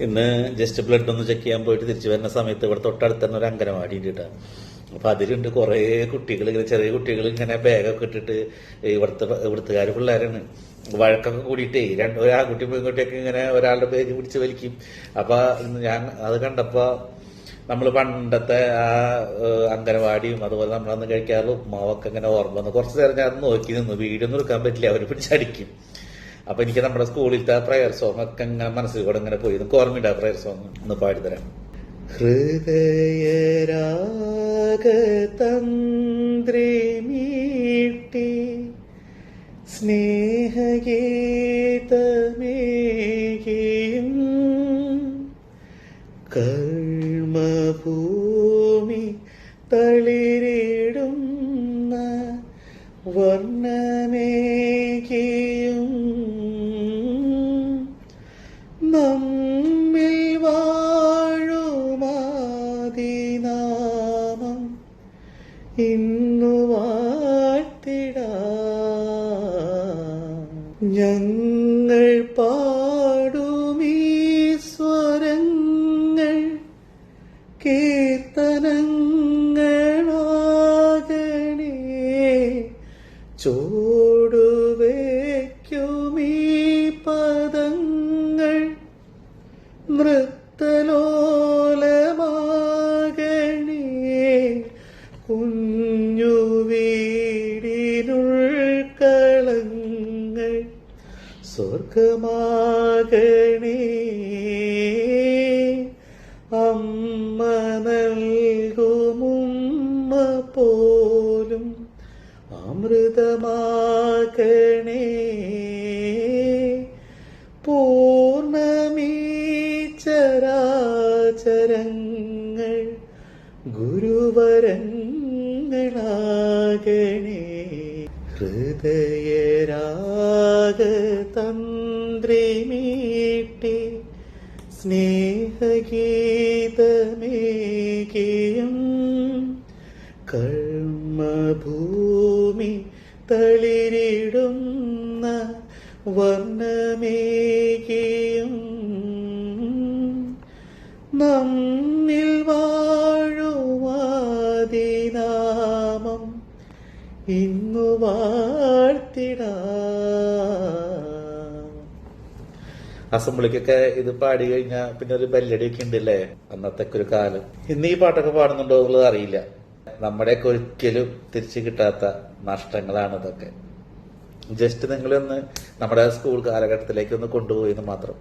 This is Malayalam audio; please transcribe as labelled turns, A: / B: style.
A: ഇന്ന് ജസ്റ്റ് ബ്ലഡ് ഒന്ന് ചെക്ക് ചെയ്യാൻ പോയിട്ട് തിരിച്ചു വരുന്ന സമയത്ത് ഇവിടെ തൊട്ടടുത്ത് തന്നെ ഒരു അംഗനവാടി ഉണ്ട് കേട്ടോ. അപ്പൊ അതിലുണ്ട് കുറെ കുട്ടികൾ, ചെറിയ കുട്ടികൾ ഇങ്ങനെ ബാഗൊക്കെ ഇട്ടിട്ട് ഇവിടുത്തുകാർ പിള്ളേരാണ്. വഴക്കൊക്കെ കൂടിയിട്ടേ ഒരു ആൺകുട്ടി പെൺകുട്ടിയൊക്കെ ഇങ്ങനെ ഒരാളുടെ ബാഗ് പിടിച്ച് വലിക്കും. അപ്പൊ ഞാൻ അത് കണ്ടപ്പോ നമ്മൾ പണ്ടത്തെ ആ അംഗനവാടിയും അതുപോലെ നമ്മളന്ന് കഴിക്കാറുള്ള ഉപ്മാവൊക്കെ ഇങ്ങനെ ഓർമ്മ വന്നു. കുറച്ചു നേരം ഞാൻ നോക്കി നിന്നു. വീഡിയോ ഒന്നും എടുക്കാൻ പറ്റില്ല, അവർ പിടിച്ചടിക്കും. അപ്പൊ എനിക്ക് നമ്മുടെ സ്കൂളിലത്തെ പ്രയർ സോങ് ഒക്കെ ഇങ്ങനെ മനസ്സിൽ കൂടെ ഇങ്ങനെ പോയി. നമുക്ക് ഓർമ്മയുണ്ട് ആ പ്രയർ സോങ്, ഒന്ന് പാടിത്തരാം. ഹൃദയരാഗതന്ത്രി മീട്ടി സ്നേഹഗീതമേകിയും കർമ്മഭൂമി തളിരിടുന്ന വർണ്ണമേകിയും നമ്മിൽ വാഴുമാദിനാമം ഇന്നു വാഴ്ത്തിടാം. ഞങ്ങൾ പാടുമീ സ്വരങ്ങൾ കീർത്തനങ്ങളാകണേ, ചൂടുവയ്ക്കുമീ പദങ്ങൾ നൃത്തലോലമാകണേ, കുഞ്ഞു വീടിനുൾക്കളങ്ങൾ സ്വർഗമാകണേ. അമ്മ നൽകുമുമ്മ പോലും അമൃതമാകണേ. പൂർണ്ണമീ ചരാചരങ്ങൾ ഗുരുവരങ്ങളാകണേ. ഹൃദയരാഗതന്ത്രി മീട്ടി സ്നേഹഗീതമേകിയും കർമ്മഭൂമി തളിരിടുന്ന വർണ്ണമേകിയും നമ്മിൽ വാഴുവാദിനാമം ഇന്നു വാഴ്ത്തിടാം. അസംബ്ലിക്കൊക്കെ ഇത് പാടി കഴിഞ്ഞാൽ പിന്നെ ഒരു ബെല്ലടിയൊക്കെ ഉണ്ടല്ലേ, അന്നത്തെ ഒരു കാലം. ഇന്ന് ഈ പാട്ടൊക്കെ പാടുന്നുണ്ടോ എന്നുള്ളത് അറിയില്ല. നമ്മുടെയൊക്കെ ഒരിക്കലും തിരിച്ചു കിട്ടാത്ത നഷ്ടങ്ങളാണ് ഇതൊക്കെ. ജസ്റ്റ് നിങ്ങളൊന്ന് നമ്മുടെ സ്കൂൾ കാലഘട്ടത്തിലേക്ക് ഒന്ന് കൊണ്ടുപോയി എന്ന് മാത്രം.